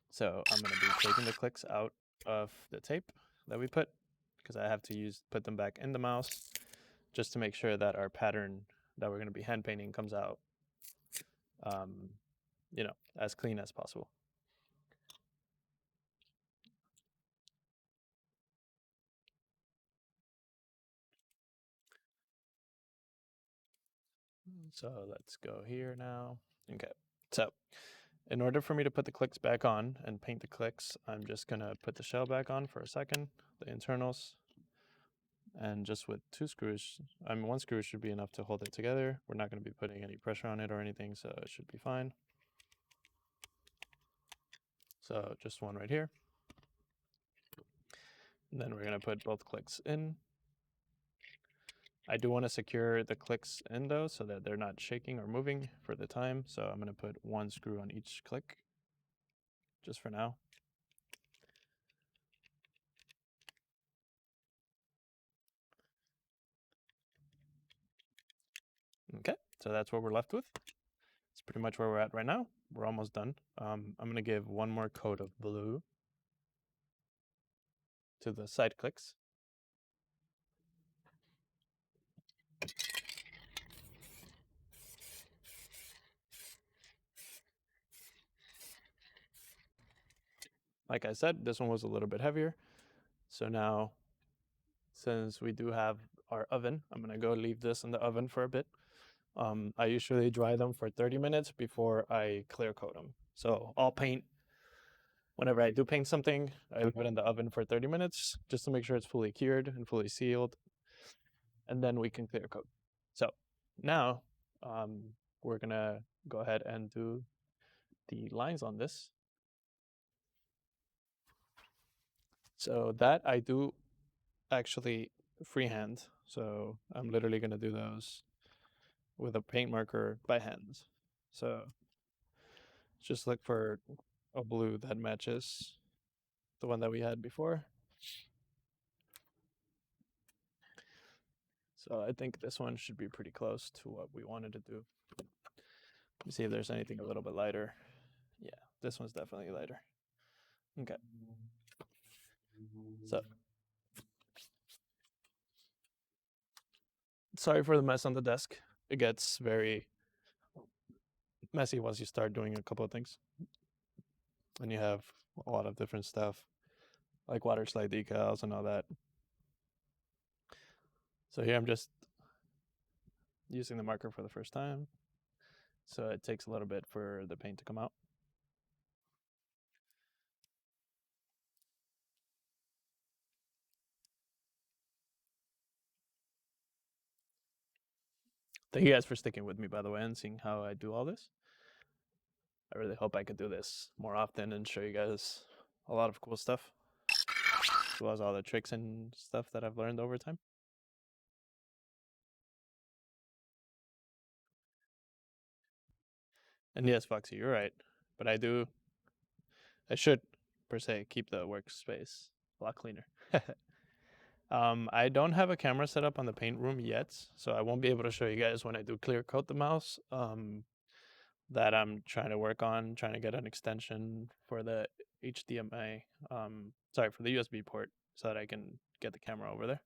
So I'm going to be taking the clicks out of the tape that we put, because I have to put them back in the mouse just to make sure that our pattern that we're going to be hand painting comes out, as clean as possible. So let's go here now. Okay, so in order for me to put the clicks back on and paint the clicks, I'm just going to put the shell back on for a second, the internals, and just with 2 screws, one screw should be enough to hold it together. We're not going to be putting any pressure on it or anything, so it should be fine. So just one right here. And then we're going to put both clicks in. I do want to secure the clicks in though, so that they're not shaking or moving for the time. So I'm going to put 1 screw on each click, just for now. Okay, so that's what we're left with. It's pretty much where we're at right now. We're almost done. I'm going to give one more coat of blue to the side clicks. Like I said, this one was a little bit heavier. So now, since we do have our oven, I'm going to go leave this in the oven for a bit. I usually dry them for 30 minutes before I clear coat them. So I'll paint, whenever I do paint something, I leave it in the oven for 30 minutes just to make sure it's fully cured and fully sealed. And then we can clear coat. So now we're going to go ahead and do the lines on this. So that I do actually freehand. So I'm literally going to do those with a paint marker by hand. So just look for a blue that matches the one that we had before. So I think this one should be pretty close to what we wanted to do. Let me see if there's anything a little bit lighter. Yeah, this one's definitely lighter. Okay. So sorry for the mess on the desk. It gets very messy once you start doing a couple of things. And you have a lot of different stuff, like water slide decals and all that. So here I'm just using the marker for the first time. so it takes a little bit for the paint to come out. Thank you guys for sticking with me, by the way, and seeing how I do all this. I really hope I could do this more often and show you guys a lot of cool stuff, as well as all the tricks and stuff that I've learned over time. And yes, Foxy, you're right. But I should, per se, keep the workspace a lot cleaner. I don't have a camera set up on the paint room yet, so I won't be able to show you guys when I do clear coat the mouse. That I'm trying to work on, trying to get an extension for the HDMI, for the USB port, so that I can get the camera over there.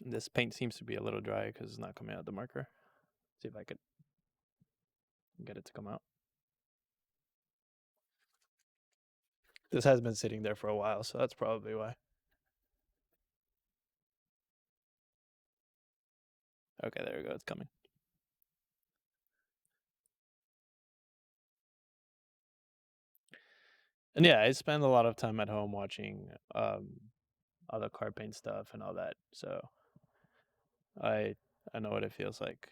This paint seems to be a little dry because it's not coming out of the marker. See if I could get it to come out. This has been sitting there for a while, so that's probably why. Okay, there we go, it's coming. And yeah, I spend a lot of time at home watching all the car paint stuff and all that, so I know what it feels like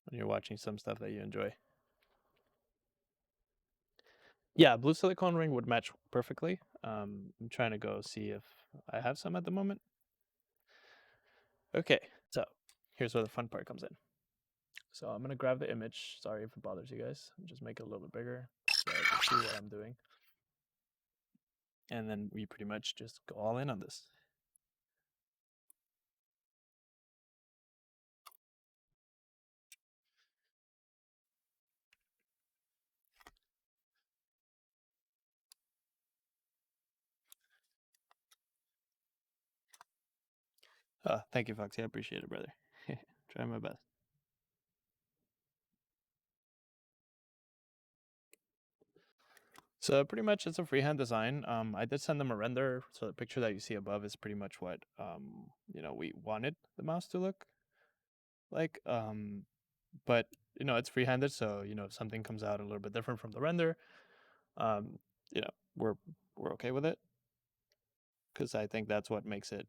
when you're watching some stuff that you enjoy. Yeah, blue silicone ring would match perfectly. I'm trying to go see if I have some at the moment. Okay, so here's where the fun part comes in. So I'm gonna grab the image. Sorry if it bothers you guys. Just make it a little bit bigger so I can see what I'm doing. And then we pretty much just go all in on this. Thank you, Foxy. I appreciate it, brother. Try my best. So pretty much it's a freehand design. I did send them a render, so the picture that you see above is pretty much what we wanted the mouse to look like. But it's freehanded, so if something comes out a little bit different from the render, um, we're okay with it, because I think that's what makes it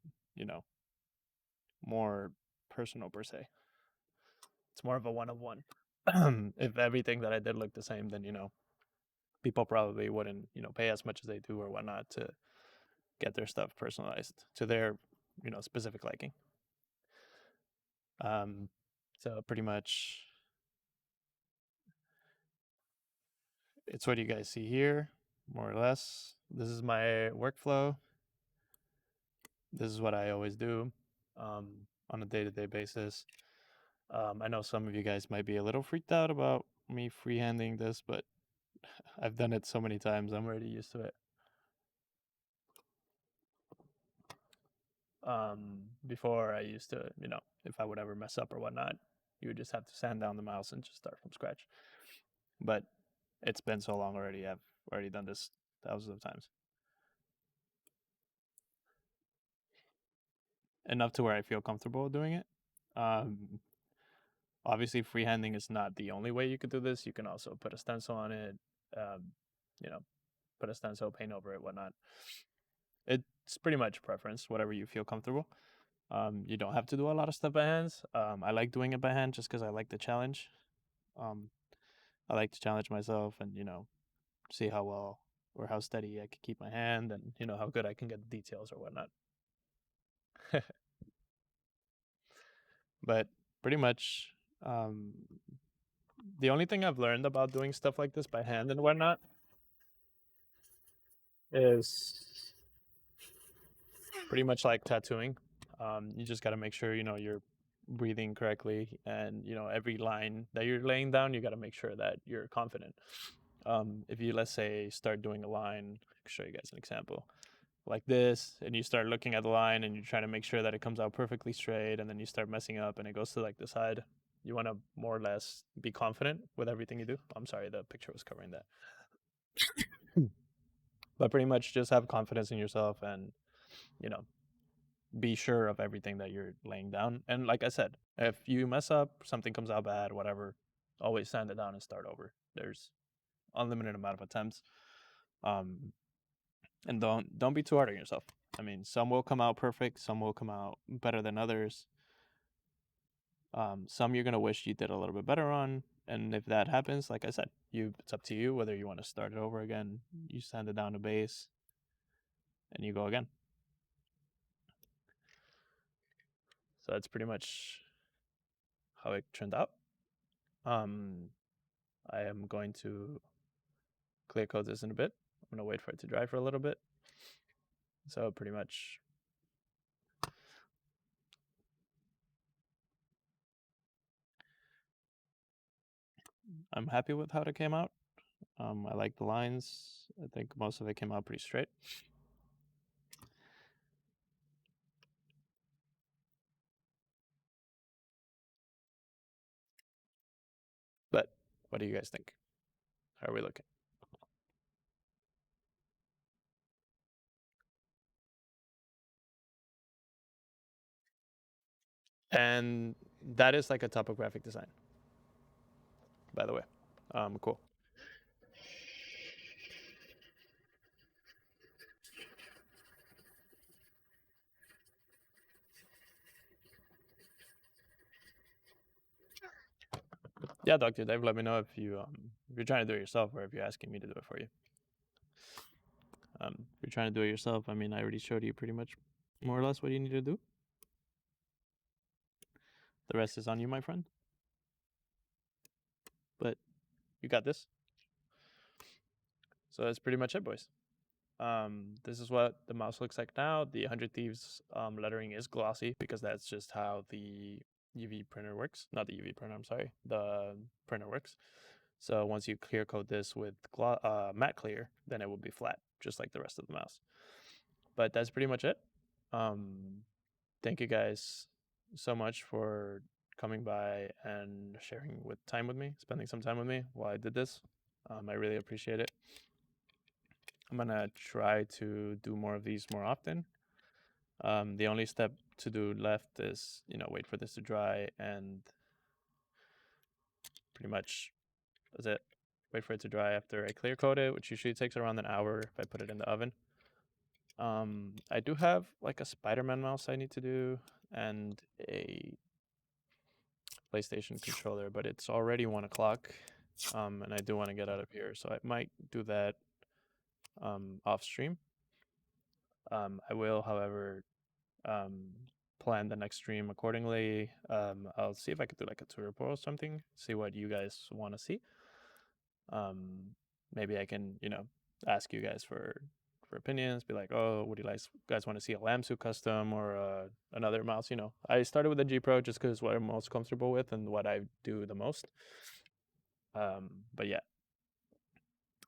more personal per se. It's more of a one of one. If everything that I did looked the same, then people probably wouldn't pay as much as they do or whatnot to get their stuff personalized to their specific liking. So pretty much it's what you guys see here, more or less. This is my workflow. This is what I always do on a day-to-day basis. I know some of you guys might be a little freaked out about me freehanding this, but I've done it so many times, I'm already used to it. Before I used to, if I would ever mess up or whatnot, you would just have to sand down the mouse and just start from scratch. But it's been so long already, I've already done this thousands of times. Enough to where I feel comfortable doing it. Obviously, freehanding is not the only way you could do this. You can also put a stencil on it, put a stencil, paint over it, whatnot. It's pretty much preference, whatever you feel comfortable. You don't have to do a lot of stuff by hands. I like doing it by hand just because I like the challenge. I like to challenge myself and see how well or how steady I can keep my hand, and how good I can get the details or whatnot. But pretty much, the only thing I've learned about doing stuff like this by hand and whatnot is pretty much like tattooing. You just got to make sure you're breathing correctly, and every line that you're laying down, you got to make sure that you're confident. If you, let's say, start doing a line, I'll show you guys an example like this, and you start looking at the line and you're trying to make sure that it comes out perfectly straight, and then you start messing up and it goes to like the side. You want to more or less be confident with everything you do. I'm sorry, the picture was covering that. But pretty much just have confidence in yourself, and be sure of everything that you're laying down. And like I said, if you mess up, something comes out bad, whatever, always sand it down and start over. There's unlimited amount of attempts. And don't be too hard on yourself. I mean, some will come out perfect, some will come out better than others. Some you're gonna wish you did a little bit better on, and if that happens, like I said, it's up to you whether you want to start it over again. You sand it down to base, and you go again. So that's pretty much how it turned out. I am going to clear coat this in a bit. I'm gonna wait for it to dry for a little bit. So pretty much I'm happy with how it came out. I like the lines. I think most of it came out pretty straight. But what do you guys think? How are we looking? And that is like a topographic design, by the way. Cool. Yeah, Dr. Dave, let me know if you're trying to do it yourself or if you're asking me to do it for you. If you're trying to do it yourself, I mean, I already showed you pretty much more or less what you need to do. The rest is on you, my friend. But you got this. So that's pretty much it, boys. This is what the mouse looks like now. The 100 Thieves lettering is glossy because that's just how the UV printer works. Not the UV printer, I'm sorry. The printer works. So once you clear coat this with matte clear, then it will be flat, just like the rest of the mouse. But that's pretty much it. Thank you guys so much for coming by and sharing time with me, spending some time with me while I did this. I really appreciate it. I'm gonna try to do more of these more often. The only step to do left is, wait for this to dry and pretty much that's it. Wait for it to dry after I clear coat it, which usually takes around an hour if I put it in the oven. I do have like a Spider-Man mouse I need to do and a PlayStation controller, but it's already 1 o'clock. And I do want to get out of here, so I might do that off stream. I will, however, plan the next stream accordingly. I'll see if I could do like a tour report or something, see what you guys want to see. Maybe I can, ask you guys for opinions, be like, oh, would you guys want to see a Lamsu custom or another mouse? I started with the G Pro just because what I'm most comfortable with and what I do the most. But yeah.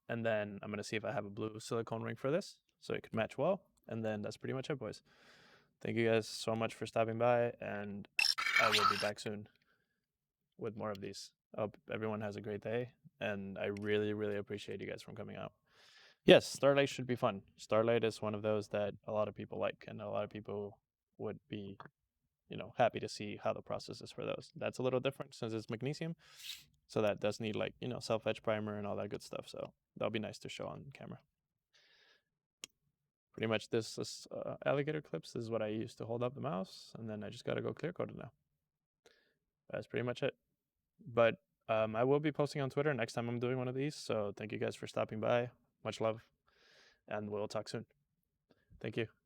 And then I'm going to see if I have a blue silicone ring for this so it could match well. And then that's pretty much it, boys. Thank you guys so much for stopping by, and I will be back soon with more of these. I hope everyone has a great day, and I really, really appreciate you guys from coming out. Yes, Starlight should be fun. Starlight is one of those that a lot of people like, and a lot of people would be, happy to see how the process is for those. That's a little different since it's magnesium, so that does need like, self-etch primer and all that good stuff. So that'll be nice to show on camera. Pretty much this alligator clips is what I use to hold up the mouse, and then I just gotta go clear coat it now. That's pretty much it. But I will be posting on Twitter next time I'm doing one of these, so thank you guys for stopping by. Much love, and we'll talk soon. Thank you.